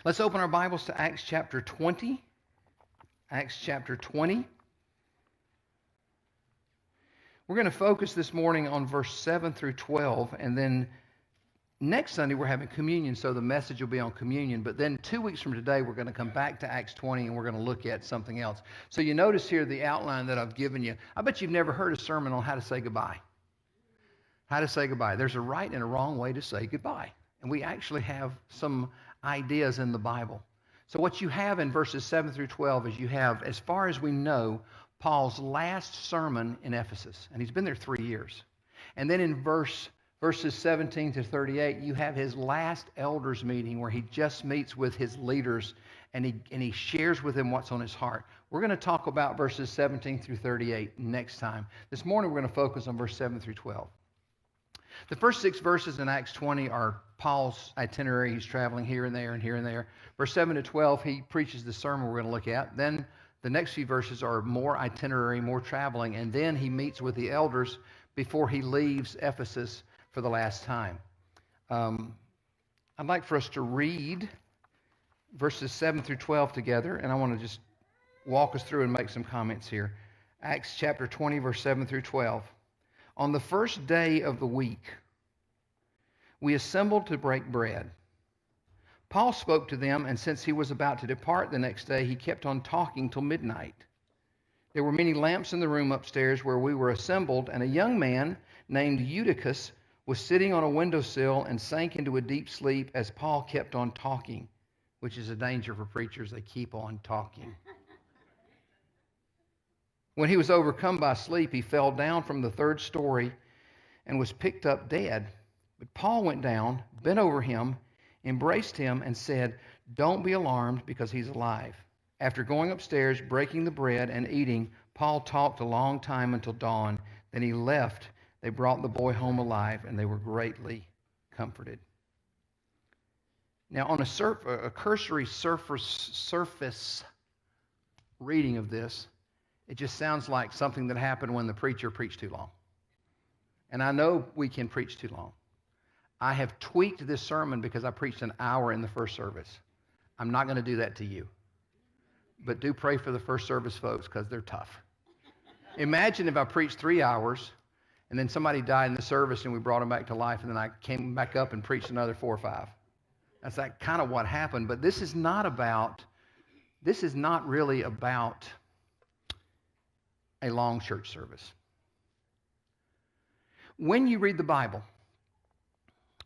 Let's open our Bibles to Acts chapter 20. Acts chapter 20. We're going to focus this morning on verse 7 through 12, and then next Sunday we're having communion, so the message will be on communion. But then 2 weeks from today, we're going to come back to Acts 20, and we're going to look at something else. So you notice here the outline that I've given you. I bet you've never heard a sermon on how to say goodbye. How to say goodbye. There's a right and a wrong way to say goodbye. And we actually have some ideas in the Bible. So what you have in verses 7 through 12 is you have, as far as we know, Paul's last sermon in Ephesus. And he's been there 3 years. And then in verses 17 to 38, you have his last elders meeting where he just meets with his leaders and he shares with them what's on his heart. We're going to talk about verses 17 through 38 next time. This morning we're going to focus on verse 7 through 12. The first 6 verses in Acts 20 are Paul's itinerary. He's traveling here and there and here and there. Verse 7 to 12, he preaches the sermon we're going to look at. Then the next few verses are more itinerary, more traveling, and then he meets with the elders before he leaves Ephesus for the last time. I'd like for us to read verses 7 through 12 together, and I want to just walk us through and make some comments here. Acts chapter 20, verse 7 through 12. On the first day of the week, we assembled to break bread. Paul spoke to them, and since he was about to depart the next day, he kept on talking till midnight. There were many lamps in the room upstairs where we were assembled, and a young man named Eutychus was sitting on a windowsill and sank into a deep sleep as Paul kept on talking, which is a danger for preachers. They keep on talking. When he was overcome by sleep, he fell down from the 3rd story and was picked up dead. But Paul went down, bent over him, embraced him, and said, "Don't be alarmed, because he's alive." After going upstairs, breaking the bread, and eating, Paul talked a long time until dawn. Then he left. They brought the boy home alive, and they were greatly comforted. Now, on a cursory surface reading of this, it just sounds like something that happened when the preacher preached too long. And I know we can preach too long. I have tweaked this sermon because I preached an hour in the first service. I'm not going to do that to you. But do pray for the first service folks, because they're tough. Imagine if I preached 3 hours and then somebody died in the service and we brought them back to life, and then I came back up and preached another 4 or 5. That's like kind of what happened. But this is not really about a long church service. When you read the Bible,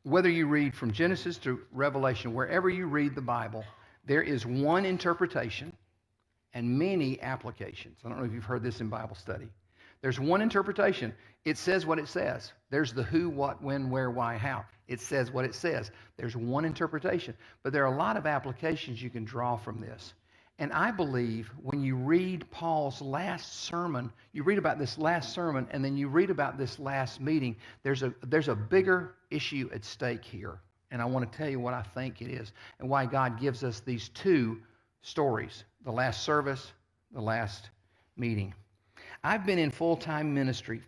whether you read from Genesis to Revelation, wherever you read the Bible, there is one interpretation and many applications. I don't know if you've heard this in Bible study. There's one interpretation. It says what it says. There's the who, what, when, where, why, how. It says what it says. There's one interpretation. But there are a lot of applications you can draw from this. And I believe when you read Paul's last sermon, you read about this last sermon, and then you read about this last meeting, there's a bigger issue at stake here. And I want to tell you what I think it is and why God gives us these 2 stories, the last service, the last meeting. I've been in full-time ministry,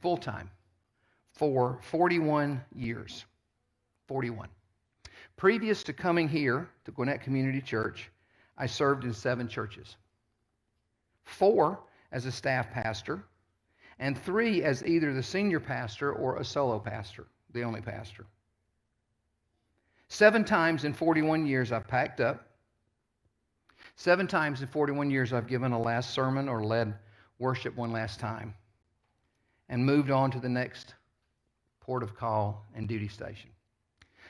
for 41 years. 41. Previous to coming here to Gwinnett Community Church, I served in 7 churches. 4 as a staff pastor, and 3 as either the senior pastor or a solo pastor, the only pastor. 7 times in 41 years I've packed up. 7 times in 41 years I've given a last sermon or led worship one last time and moved on to the next port of call and duty station.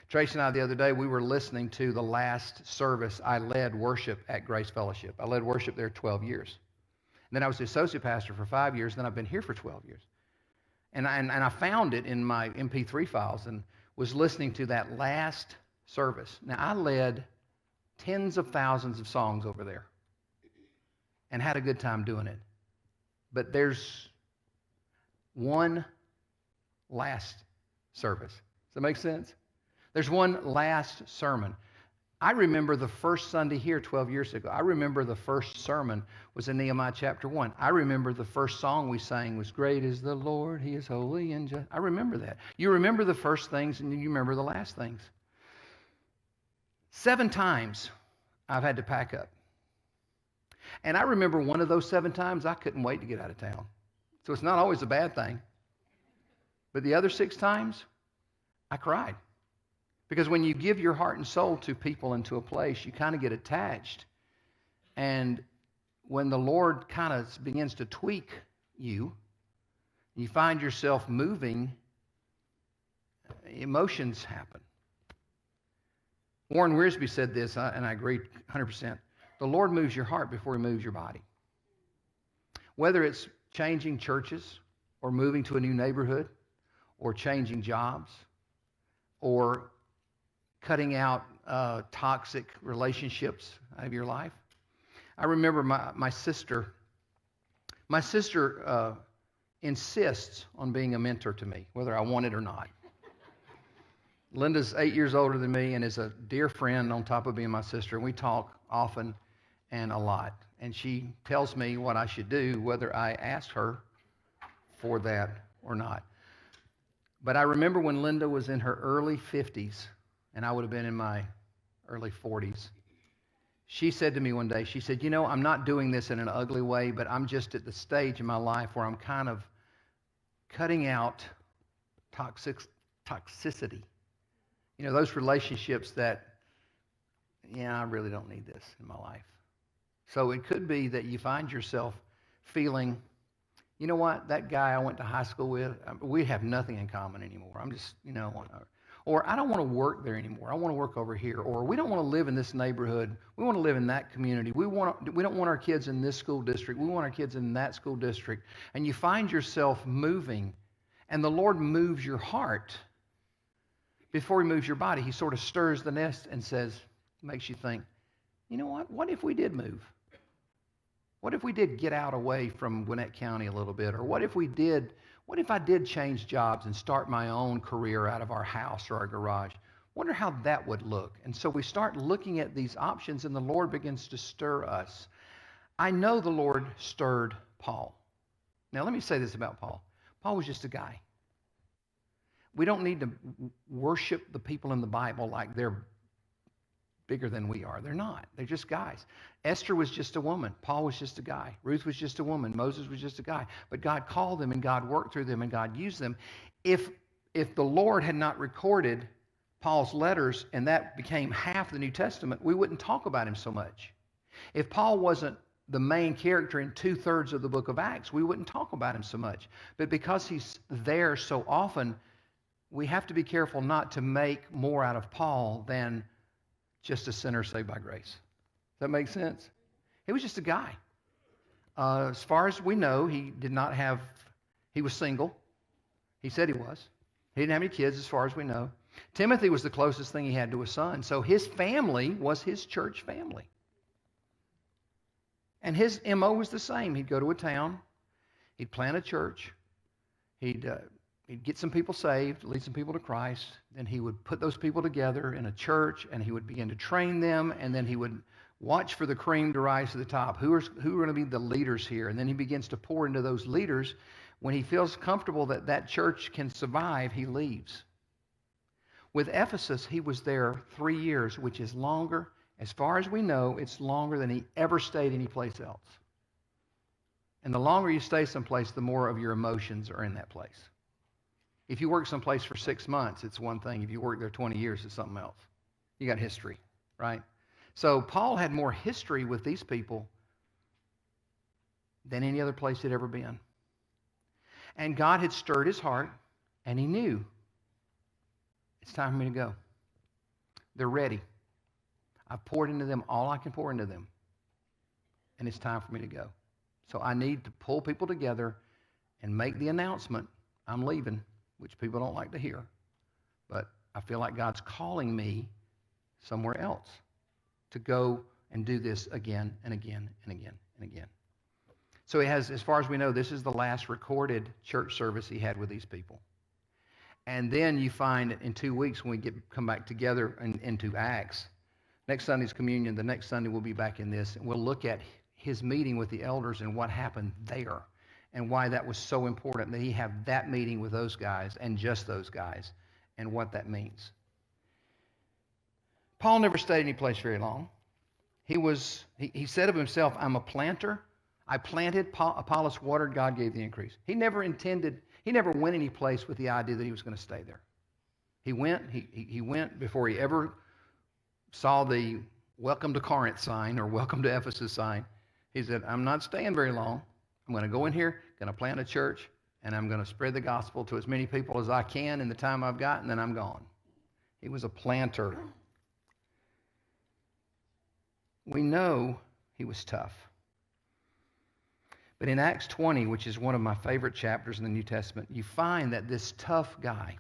Tracy and I, the other day, we were listening to the last service I led worship at Grace Fellowship. I led worship there 12 years. And then I was the associate pastor for 5 years, then I've been here for 12 years. And I found it in my MP3 files and was listening to that last service. Now, I led tens of thousands of songs over there and had a good time doing it. But there's one last service. Does that make sense? There's one last sermon. I remember the first Sunday here 12 years ago. I remember the first sermon was in Nehemiah chapter 1. I remember the first song we sang was, "Great is the Lord, He is holy and just." I remember that. You remember the first things and you remember the last things. 7 times I've had to pack up. And I remember one of those 7 times I couldn't wait to get out of town. So it's not always a bad thing. But the other 6 times, I cried. Because when you give your heart and soul to people and to a place, you kind of get attached. And when the Lord kind of begins to tweak you, you find yourself moving, emotions happen. Warren Wiersbe said this, and I agree 100%. The Lord moves your heart before he moves your body. Whether it's changing churches or moving to a new neighborhood or changing jobs or cutting out toxic relationships out of your life. I remember my sister. My sister insists on being a mentor to me, whether I want it or not. Linda's 8 years older than me and is a dear friend on top of being my sister. And we talk often and a lot. And she tells me what I should do, whether I ask her for that or not. But I remember when Linda was in her early 50s, and I would have been in my early 40s. She said to me one day, she said, I'm not doing this in an ugly way, but I'm just at the stage in my life where I'm kind of cutting out toxicity. Those relationships that, I really don't need this in my life. So it could be that you find yourself feeling, you know what, that guy I went to high school with, we have nothing in common anymore. I'm just, or I don't want to work there anymore. I want to work over here. Or we don't want to live in this neighborhood. We want to live in that community. We don't want our kids in this school district. We want our kids in that school district. And you find yourself moving, and the Lord moves your heart before he moves your body. He sort of stirs the nest and makes you think, you know what? What if we did move? What if we did get out away from Gwinnett County a little bit? Or what if I did change jobs and start my own career out of our house or our garage? Wonder how that would look. And so we start looking at these options, and the Lord begins to stir us. I know the Lord stirred Paul. Now let me say this about Paul. Paul was just a guy. We don't need to worship the people in the Bible like they're bigger than we are. They're not. They're just guys. Esther was just a woman. Paul was just a guy. Ruth was just a woman. Moses was just a guy. But God called them, and God worked through them, and God used them. If the Lord had not recorded Paul's letters and that became half the New Testament, we wouldn't talk about him so much. If Paul wasn't the main character in 2/3 of the book of Acts, we wouldn't talk about him so much. But because he's there so often, we have to be careful not to make more out of Paul than just a sinner saved by grace. Does that make sense? He was just a guy. As far as we know, he was single. He said he was. He didn't have any kids as far as we know. Timothy was the closest thing he had to a son. So his family was his church family. And his MO was the same. He'd go to a town. He'd plant a church. He'd get some people saved, lead some people to Christ. Then he would put those people together in a church, and he would begin to train them, and then he would watch for the cream to rise to the top. Who are going to be the leaders here? And then he begins to pour into those leaders. When he feels comfortable that church can survive, he leaves. With Ephesus, he was there 3 years, which is longer. As far as we know, it's longer than he ever stayed anyplace else. And the longer you stay someplace, the more of your emotions are in that place. If you work someplace for 6 months, it's one thing. If you work there 20 years, it's something else. You got history, right? So Paul had more history with these people than any other place he'd ever been. And God had stirred his heart, and he knew, it's time for me to go. They're ready. I've poured into them all I can pour into them, and it's time for me to go. So I need to pull people together and make the announcement, I'm leaving, which people don't like to hear. But I feel like God's calling me somewhere else to go and do this again and again and again and again. So he has, as far as we know, this is the last recorded church service he had with these people. And then you find in 2 weeks when we come back together into Acts, next Sunday's communion, the next Sunday we'll be back in this, and we'll look at his meeting with the elders and what happened there and why that was so important that he have that meeting with those guys and just those guys and what that means. Paul never stayed any place very long. He said of himself, I'm a planter. I planted, Apollos watered, God gave the increase. He never went any place with the idea that he was going to stay there. He went before he ever saw the welcome to Corinth sign or welcome to Ephesus sign. He said, I'm not staying very long. I'm going to go in here, going to plant a church, and I'm going to spread the gospel to as many people as I can in the time I've got, and then I'm gone. He was a planter. We know he was tough. But in Acts 20, which is one of my favorite chapters in the New Testament, you find that this tough guy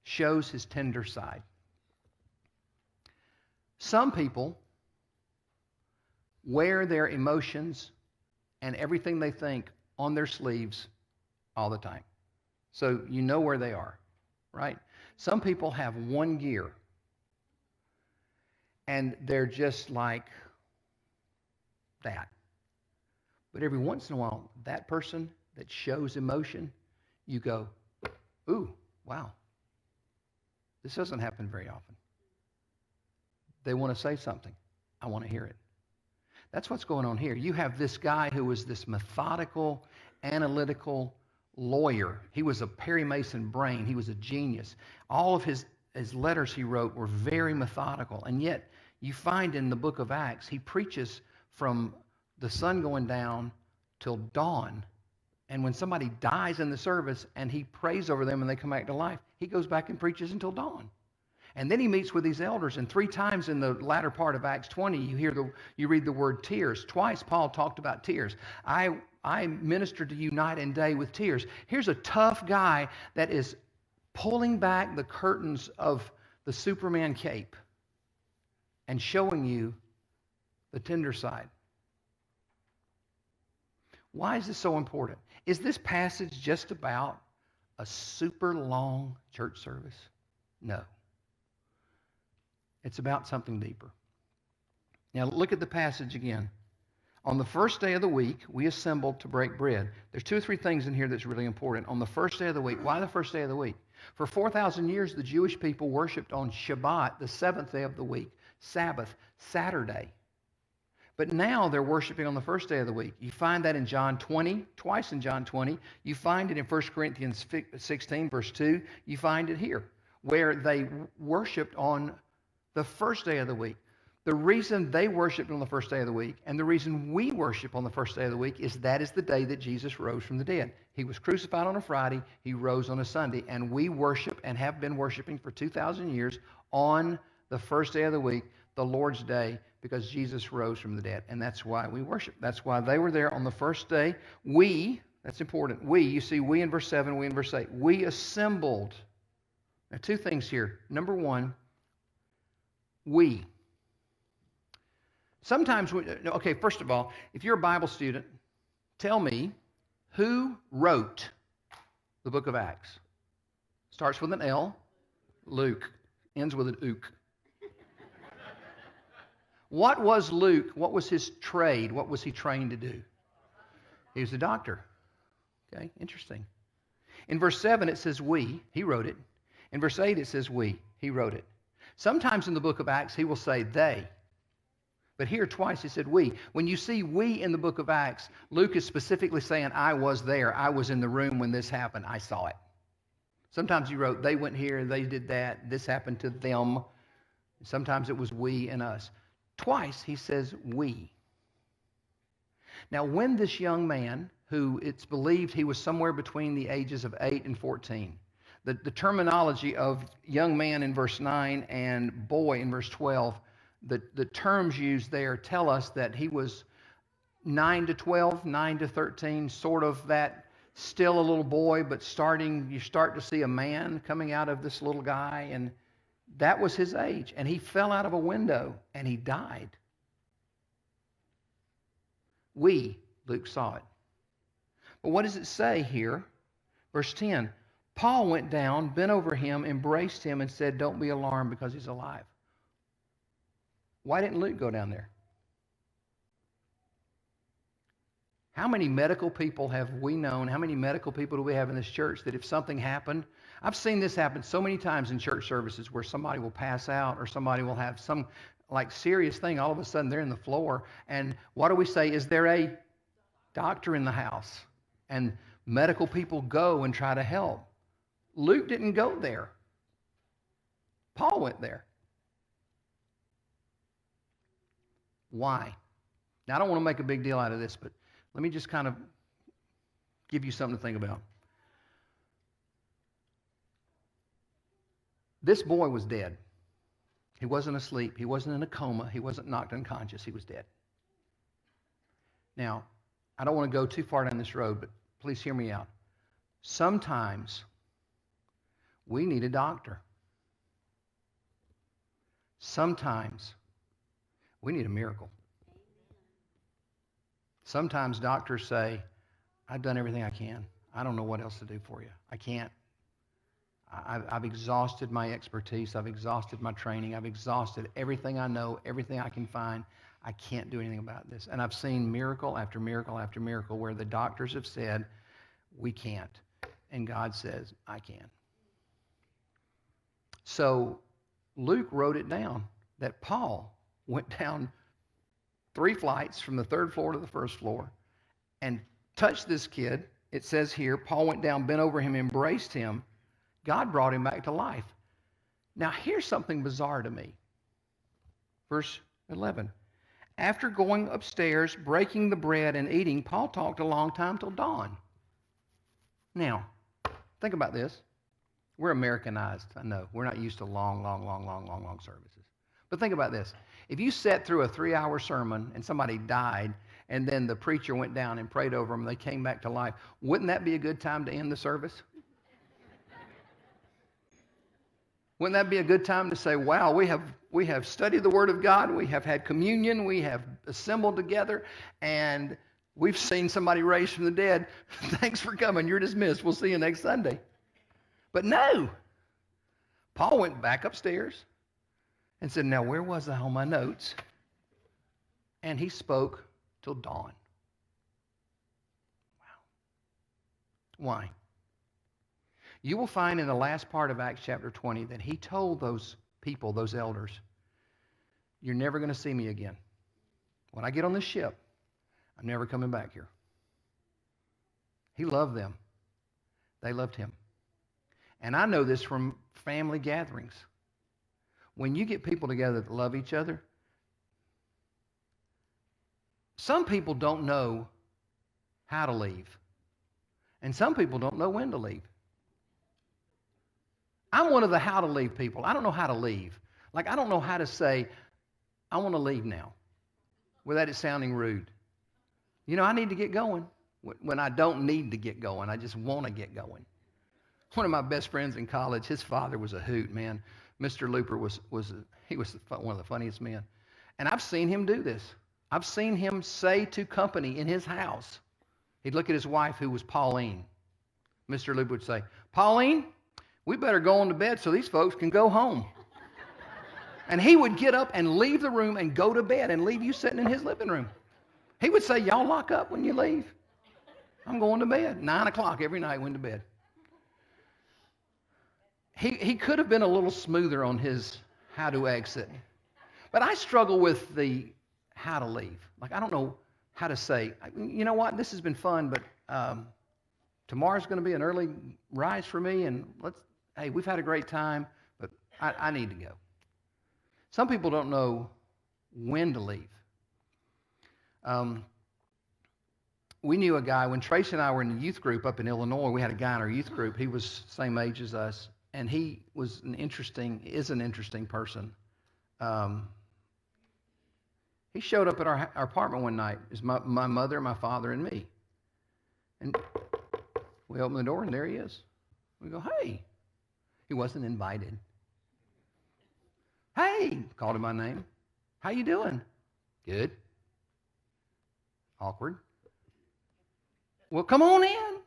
shows his tender side. Some people wear their emotions and everything they think on their sleeves all the time. So you know where they are, right? Some people have one gear, and they're just like that. But every once in a while, that person that shows emotion, you go, ooh, wow. This doesn't happen very often. They want to say something. I want to hear it. That's what's going on here. You have this guy who was this methodical, analytical lawyer. He was a Perry Mason brain. He was a genius. All of his letters he wrote were very methodical. And yet, you find in the book of Acts, he preaches from the sun going down till dawn. And when somebody dies in the service and he prays over them and they come back to life, he goes back and preaches until dawn. And then he meets with these elders, and 3 times in the latter part of Acts 20, you read the word tears. Twice Paul talked about tears. I minister to you night and day with tears. Here's a tough guy that is pulling back the curtains of the Superman cape and showing you the tender side. Why is this so important? Is this passage just about a super long church service? No. It's about something deeper. Now look at the passage again. On the first day of the week, we assembled to break bread. There's 2 or 3 things in here that's really important. On the first day of the week. Why the first day of the week? For 4,000 years, the Jewish people worshipped on Shabbat, the 7th day of the week. Sabbath, Saturday. But now they're worshiping on the first day of the week. You find that in John 20, twice in John 20. You find it in 1 Corinthians 16, verse 2. You find it here, where they worshiped on the first day of the week. The reason they worshiped on the first day of the week and the reason we worship on the first day of the week is that is the day that Jesus rose from the dead. He was crucified on a Friday. He rose on a Sunday. And we worship and have been worshiping for 2,000 years on the first day of the week, the Lord's Day, because Jesus rose from the dead. And that's why we worship. That's why they were there on the first day. We, that's important. You see we in verse 7, we in verse 8. We assembled. Now 2 things here. Number 1, we. Sometimes, first of all, if you're a Bible student, tell me who wrote the book of Acts. Starts with an L, Luke. Ends with an ook. What was Luke? What was his trade? What was he trained to do? He was a doctor. Okay, interesting. In verse 7, it says we. He wrote it. In verse 8, it says we. He wrote it. Sometimes in the book of Acts, he will say they. But here twice he said we. When you see we in the book of Acts, Luke is specifically saying, I was there. I was in the room when this happened. I saw it. Sometimes he wrote, they went here, they did that, this happened to them. Sometimes it was we and us. Twice he says we. Now when this young man, who it's believed he was somewhere between the ages of 8 and 14, the terminology of young man in verse 9 and boy in verse 12, the terms used there tell us that he was 9 to 12, 9 to 13, sort of that still a little boy, but you start to see a man coming out of this little guy, and that was his age. And he fell out of a window, and he died. Luke saw it. But what does it say here? Verse 10, Paul went down, bent over him, embraced him, and said, don't be alarmed because he's alive. Why didn't Luke go down there? How many medical people have we known? How many medical people do we have in this church that if something happened, I've seen this happen so many times in church services where somebody will pass out or somebody will have some like serious thing. All of a sudden they're in the floor. And what do we say? Is there a doctor in the house? And medical people go and try to help. Luke didn't go there. Paul went there. Why? Now, I don't want to make a big deal out of this, but let me just kind of give you something to think about. This boy was dead. He wasn't asleep. He wasn't in a coma. He wasn't knocked unconscious. He was dead. Now, I don't want to go too far down this road, but please hear me out. Sometimes we need a doctor. Sometimes we need a miracle. Sometimes doctors say, I've done everything I can. I don't know what else to do for you. I can't. I've exhausted my expertise. I've exhausted my training. I've exhausted everything I know, everything I can find. I can't do anything about this. And I've seen miracle after miracle after miracle where the doctors have said, we can't. And God says, I can. So Luke wrote it down that Paul went down 3 flights from the 3rd floor to the 1st floor and touched this kid. It says here, Paul went down, bent over him, embraced him. God brought him back to life. Now, here's something bizarre to me. Verse 11. After going upstairs, breaking the bread and eating, Paul talked a long time till dawn. Now, think about this. We're Americanized, I know. We're not used to long services. But think about this. If you sat through a 3-hour sermon and somebody died, and then the preacher went down and prayed over them, and they came back to life, wouldn't that be a good time to end the service? Wouldn't that be a good time to say, wow, we have studied the Word of God, we have had communion, we have assembled together, and we've seen somebody raised from the dead. Thanks for coming. You're dismissed. We'll see you next Sunday. But no. Paul went back upstairs and said, now where was I on my notes? And he spoke till dawn. Wow. Why? You will find in the last part of Acts chapter 20 that he told those people, those elders, you're never going to see me again. When I get on this ship, I'm never coming back here. He loved them. They loved him. And I know this from family gatherings. When you get people together that love each other, some people don't know how to leave. And some people don't know when to leave. I'm one of the how to leave people. I don't know how to leave. Like, I don't know how to say, I want to leave now, without it sounding rude. You know, I need to get going when I don't need to get going. I just want to get going. One of my best friends in college, his father was a hoot, man. Mr. Looper was one of the funniest men. And I've seen him do this. I've seen him say to company in his house, he'd look at his wife, who was Pauline. Mr. Looper would say, Pauline, we better go on to bed so these folks can go home. And he would get up and leave the room and go to bed and leave you sitting in his living room. He would say, y'all lock up when you leave. I'm going to bed. 9 o'clock every night, went to bed. He could have been a little smoother on his how to exit. But I struggle with the how to leave. Like, I don't know how to say, you know what, this has been fun, but tomorrow's going to be an early rise for me, and hey, we've had a great time, but I need to go. Some people don't know when to leave. We knew a guy, when Tracy and I were in the youth group up in Illinois, we had a guy in our youth group. He was the same age as us, and he is an interesting person. He showed up at our apartment one night. It was my mother, my father, and me. And we opened the door, and there he is. We go, hey. He wasn't invited. Hey, called him by name. How you doing? Good. Awkward. Well, come on in.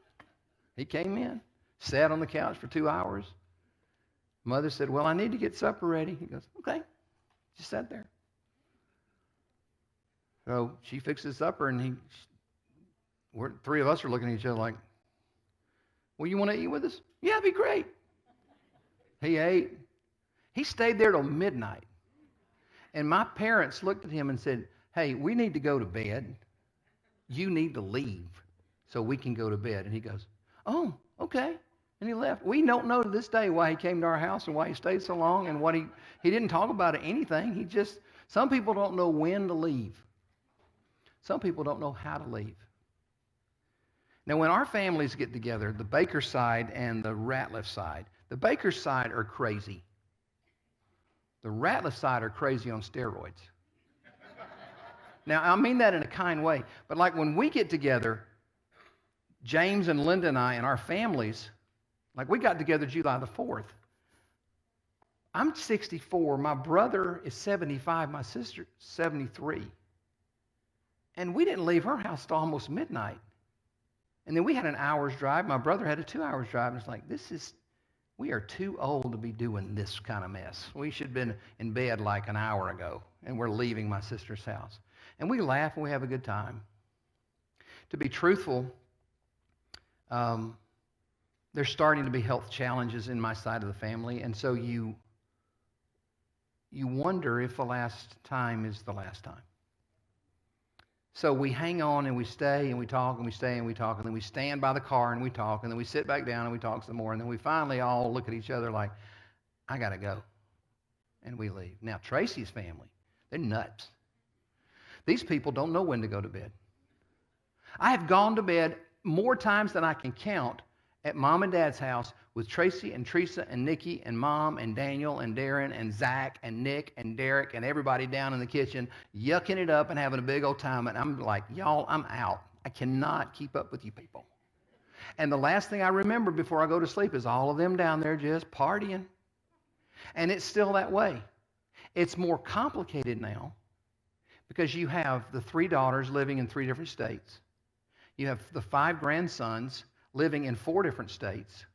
He came in, sat on the couch for 2 hours. Mother said, well, I need to get supper ready. He goes, okay. Just sat there. So she fixes supper, and three of us are looking at each other like, well, you want to eat with us? Yeah, it'd be great. He ate. He stayed there till midnight. And my parents looked at him and said, hey, we need to go to bed. You need to leave so we can go to bed. And he goes, oh, okay. And he left. We don't know to this day why he came to our house and why he stayed so long and what he didn't talk about anything. Some people don't know when to leave. Some people don't know how to leave. Now, when our families get together, the Baker side and the Ratliff side, the Baker side are crazy. The Ratliff side are crazy on steroids. Now, I mean that in a kind way, but like when we get together, James and Linda and I and our families, like we got together July the 4th. I'm 64, my brother is 75, my sister 73. And we didn't leave her house till almost midnight. And then we had an hour's drive. My brother had a 2 hours drive. And it's like, we are too old to be doing this kind of mess. We should have been in bed like an hour ago. And we're leaving my sister's house. And we laugh and we have a good time. To be truthful, there's starting to be health challenges in my side of the family. And so you wonder if the last time is the last time. So we hang on and we stay and we talk and we stay and we talk, and then we stand by the car and we talk, and then we sit back down and we talk some more, and then we finally all look at each other like, I got to go. And we leave. Now, Tracy's family, they're nuts. These people don't know when to go to bed. I have gone to bed more times than I can count at Mom and Dad's house with Tracy and Teresa and Nikki and Mom and Daniel and Darren and Zach and Nick and Derek and everybody down in the kitchen yucking it up and having a big old time. And I'm like, y'all, I'm out. I cannot keep up with you people. And the last thing I remember before I go to sleep is all of them down there just partying. And it's still that way. It's more complicated now because you have the 3 daughters living in 3 different states. You have the 5 grandsons living in 4 different states.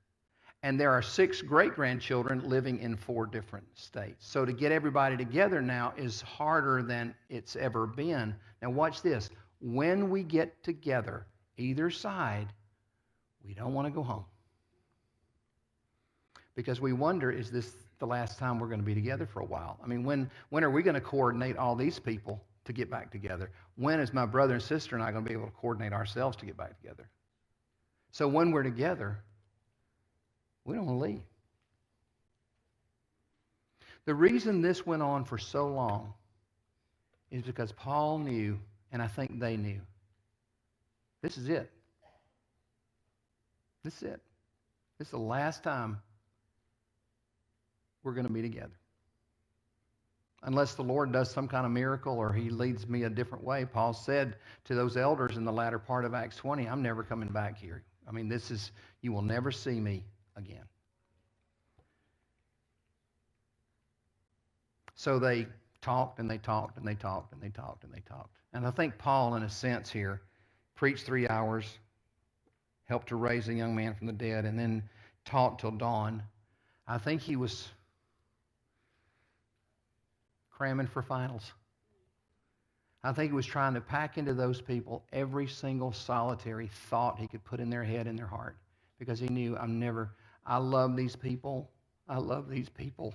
And there are 6 great-grandchildren living in 4 different states. So to get everybody together now is harder than it's ever been. Now watch this. When we get together, either side, we don't want to go home. Because we wonder, is this the last time we're going to be together for a while? I mean, when are we going to coordinate all these people to get back together? When is my brother and sister and I going to be able to coordinate ourselves to get back together? So when we're together, we don't want to leave. The reason this went on for so long is because Paul knew, and I think they knew, this is it. This is it. This is the last time we're going to be together. Unless the Lord does some kind of miracle or he leads me a different way. Paul said to those elders in the latter part of Acts 20, I'm never coming back here. I mean, you will never see me again. So they talked and they talked and they talked and they talked and they talked. And I think Paul, in a sense here, preached 3 hours, helped to raise a young man from the dead, and then taught till dawn. I think he was cramming for finals. I think he was trying to pack into those people every single solitary thought he could put in their head and their heart, because he knew, I love these people. I love these people.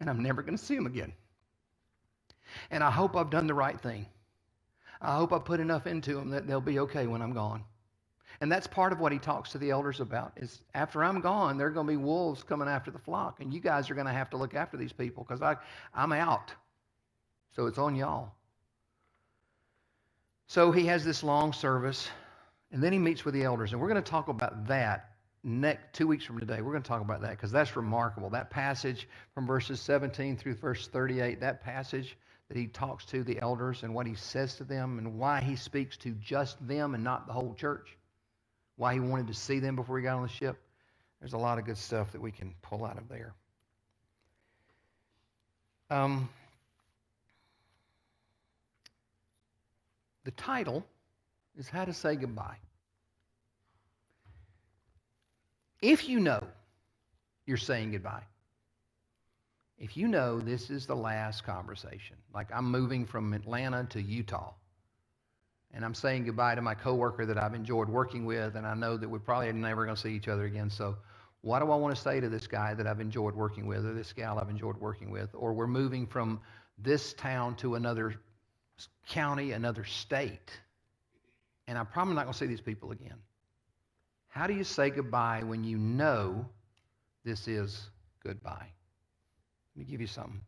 And I'm never going to see them again. And I hope I've done the right thing. I hope I put enough into them that they'll be okay when I'm gone. And that's part of what he talks to the elders about, is after I'm gone, there are going to be wolves coming after the flock. And you guys are going to have to look after these people because I'm out. So it's on y'all. So he has this long service, and then he meets with the elders. And we're going to talk about that 2 weeks from today. We're going to talk about that because that's remarkable. That passage from verses 17 through verse 38, that passage that he talks to the elders and what he says to them and why he speaks to just them and not the whole church, why he wanted to see them before he got on the ship. There's a lot of good stuff that we can pull out of there. The title is How to Say Goodbye. If you know you're saying goodbye, if you know this is the last conversation, like I'm moving from Atlanta to Utah, and I'm saying goodbye to my coworker that I've enjoyed working with, and I know that we're probably never going to see each other again, so What do I want to say to this guy that I've enjoyed working with, or this gal I've enjoyed working with, or we're moving from this town to another county, another state, and I'm probably not going to see these people again. How do you say goodbye when you know this is goodbye? Let me give you something.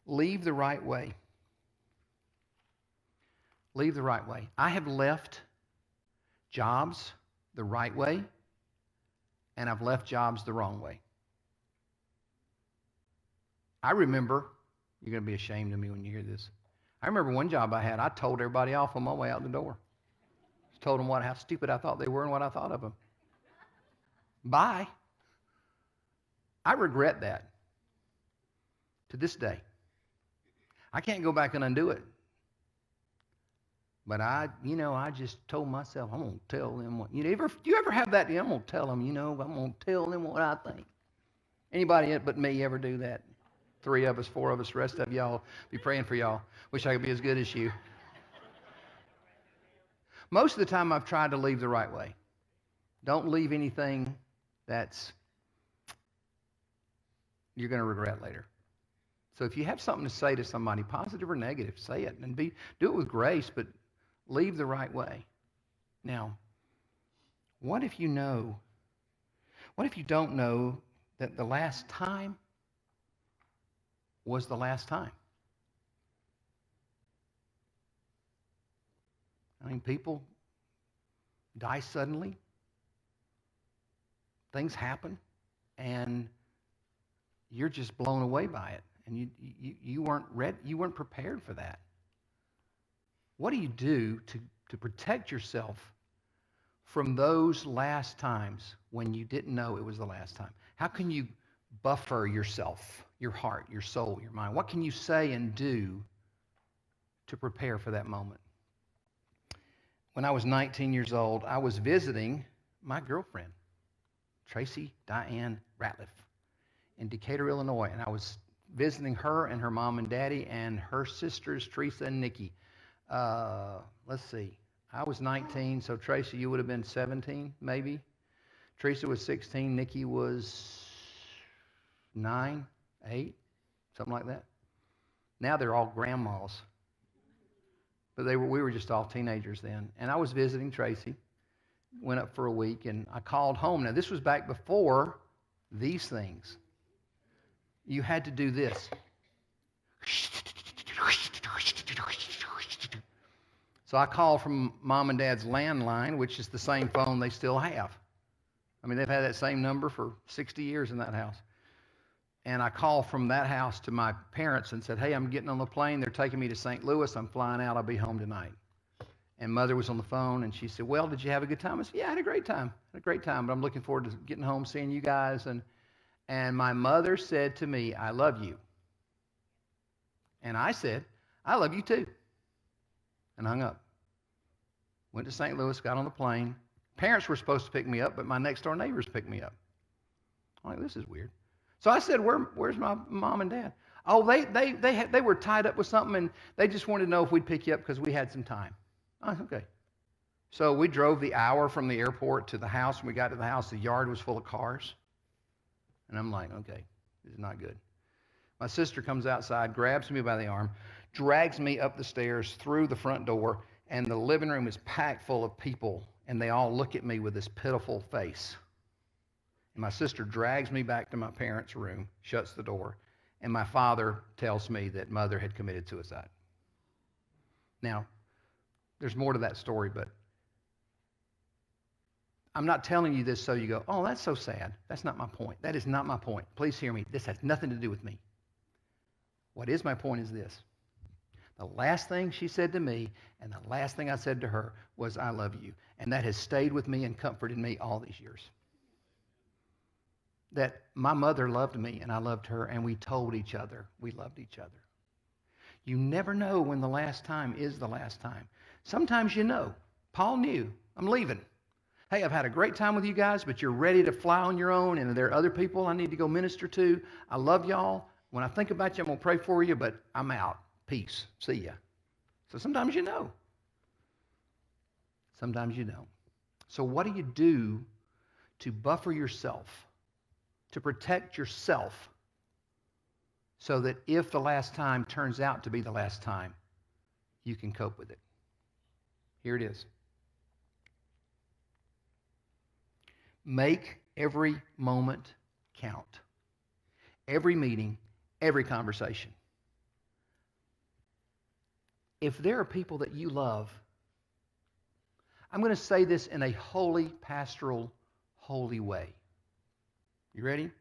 Leave the right way. Leave the right way. I have left jobs the right way, and I've left jobs the wrong way. I remember, you're going to be ashamed of me when you hear this. I remember one job I had, I told everybody off on my way out the door. Told them how stupid I thought they were and what I thought of them. Bye. I regret that to this day. I can't go back and undo it. But I just told myself, I'm going to tell them what, do you ever have that? I'm going to tell them, I'm going to tell them what I think. Anybody but me ever do that? 3 of us, 4 of us, the rest of y'all, be praying for y'all. Wish I could be as good as you. Most of the time I've tried to leave the right way. Don't leave anything that's you're going to regret later. So if you have something to say to somebody, positive or negative, say it and do it with grace, but leave the right way. Now, what if you don't know that the last time was the last time? I mean, people die suddenly. Things happen, and you're just blown away by it. And you weren't ready, you weren't prepared for that. What do you do to protect yourself from those last times when you didn't know it was the last time? How can you buffer yourself, your heart, your soul, your mind? What can you say and do to prepare for that moment? When I was 19 years old, I was visiting my girlfriend, Tracy Diane Ratliff, in Decatur, Illinois. And I was visiting her and her mom and daddy and her sisters, Teresa and Nikki. Let's see. I was 19, so Tracy, you would have been 17, maybe. Teresa was 16. Nikki was 9, 8, something like that. Now they're all grandmas. But we were just all teenagers then. And I was visiting Tracy, went up for a week, and I called home. Now, this was back before these things. You had to do this. So I called from Mom and Dad's landline, which is the same phone they still have. I mean, they've had that same number for 60 years in that house. And I called from that house to my parents and said, hey, I'm getting on the plane. They're taking me to St. Louis. I'm flying out. I'll be home tonight. And Mother was on the phone, and she said, well, did you have a good time? I said, yeah, I had a great time. But I'm looking forward to getting home, seeing you guys. And my mother said to me, I love you. And I said, I love you too. And hung up. Went to St. Louis, got on the plane. Parents were supposed to pick me up, but my next door neighbors picked me up. I'm like, this is weird. So I said, where's my mom and dad? Oh, they were tied up with something, and they just wanted to know if we'd pick you up because we had some time. Oh, okay. So we drove the hour from the airport to the house. When we got to the house, the yard was full of cars. And I'm like, okay, this is not good. My sister comes outside, grabs me by the arm, drags me up the stairs through the front door, and the living room is packed full of people, and they all look at me with this pitiful face. And my sister drags me back to my parents' room, shuts the door, and my father tells me that Mother had committed suicide. Now, there's more to that story, but I'm not telling you this so you go, oh, that's so sad. That's not my point. That is not my point. Please hear me. This has nothing to do with me. What is my point is this. The last thing she said to me and the last thing I said to her was, I love you. And that has stayed with me and comforted me all these years. That my mother loved me and I loved her, and we told each other we loved each other. You never know when the last time is the last time. Sometimes you know. Paul knew. I'm leaving. Hey, I've had a great time with you guys, but you're ready to fly on your own, and there are other people I need to go minister to. I love y'all. When I think about you, I'm going to pray for you, but I'm out. Peace. See ya. So sometimes you know. Sometimes you don't. So what do you do to buffer yourself to protect yourself so that if the last time turns out to be the last time, you can cope with it. Here it is. Make every moment count. Every meeting, every conversation. If there are people that you love, I'm going to say this in a holy, pastoral, holy way. You ready?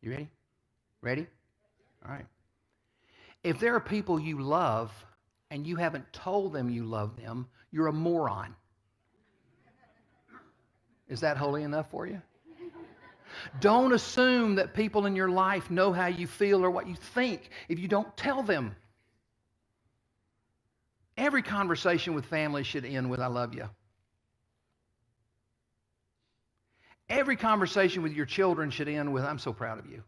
You ready? Ready? All right. If there are people you love and you haven't told them you love them, you're a moron. Is that holy enough for you? Don't assume that people in your life know how you feel or what you think if you don't tell them. Every conversation with family should end with, I love you. Every conversation with your children should end with, I'm so proud of you.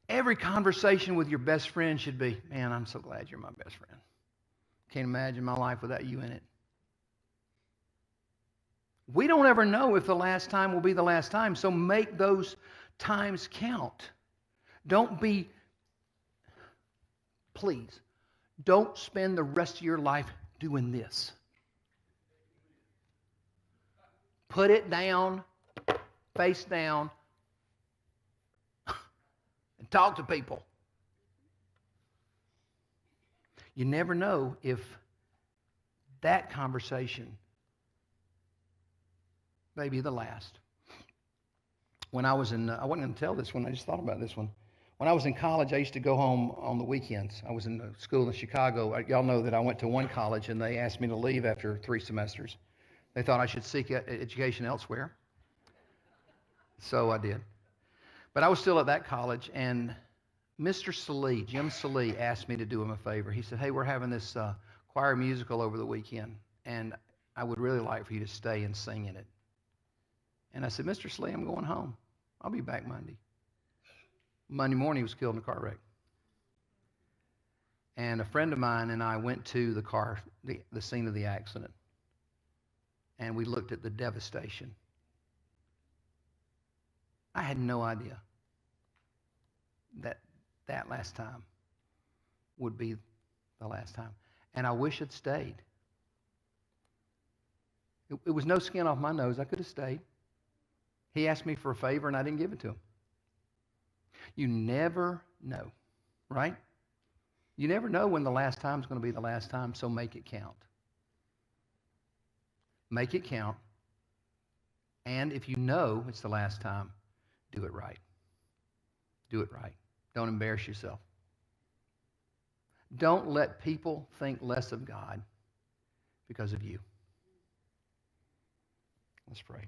Every conversation with your best friend should be, man, I'm so glad you're my best friend. Can't imagine my life without you in it. We don't ever know if the last time will be the last time, so make those times count. Please, don't spend the rest of your life doing this. Put it down, face down, and talk to people. You never know if that conversation may be the last. When I wasn't going to tell this one, I just thought about this one. When I was in college, I used to go home on the weekends. I was in a school in Chicago. Y'all know that I went to one college and they asked me to leave after 3 semesters. They thought I should seek education elsewhere. So I did. But I was still at that college, and Mr. Salee, Jim Salee, asked me to do him a favor. He said, hey, we're having this choir musical over the weekend, and I would really like for you to stay and sing in it. And I said, Mr. Salee, I'm going home. I'll be back Monday. Monday morning, he was killed in a car wreck. And a friend of mine and I went to the scene of the accident. And we looked at the devastation. I had no idea that last time would be the last time. And I wish I'd stayed. It was no skin off my nose. I could have stayed. He asked me for a favor and I didn't give it to him. You never know, right? You never know when the last time is going to be the last time, so make it count. Make it count. And if you know it's the last time, do it right. Do it right. Don't embarrass yourself. Don't let people think less of God because of you. Let's pray.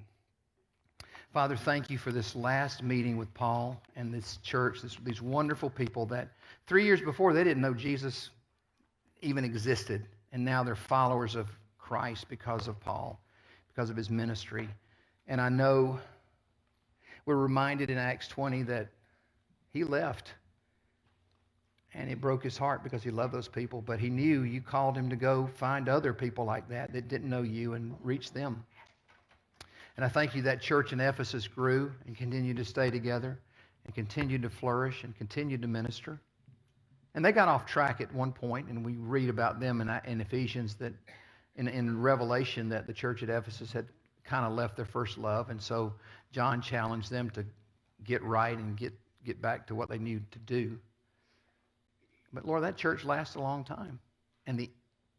Father, thank you for this last meeting with Paul and this church, these wonderful people that 3 years before they didn't know Jesus even existed, and now they're followers of Christ because of Paul, because of his ministry. And I know we're reminded in Acts 20 that he left, and it broke his heart because he loved those people, but he knew you called him to go find other people like that didn't know you and reach them. And I thank you that church in Ephesus grew and continued to stay together and continued to flourish and continued to minister. And they got off track at one point, and we read about them in Ephesians, that in Revelation, that the church at Ephesus had kind of left their first love. And so John challenged them to get right and get back to what they needed to do. But Lord, that church lasted a long time. And the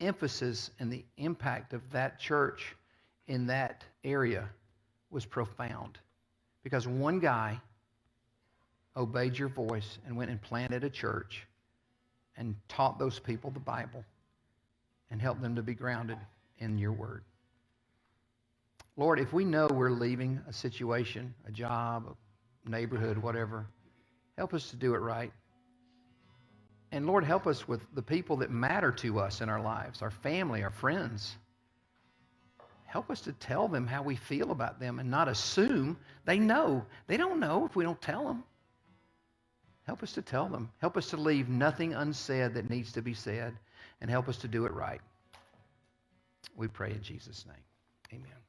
emphasis and the impact of that church in that area was profound, because one guy obeyed your voice and went and planted a church and taught those people the Bible and helped them to be grounded in your word. Lord, if we know we're leaving a situation, a job, a neighborhood, whatever, help us to do it right. And Lord, help us with the people that matter to us in our lives, our family, our friends. Help us to tell them how we feel about them and not assume they know. They don't know if we don't tell them. Help us to tell them. Help us to leave nothing unsaid that needs to be said, and help us to do it right. We pray in Jesus' name. Amen.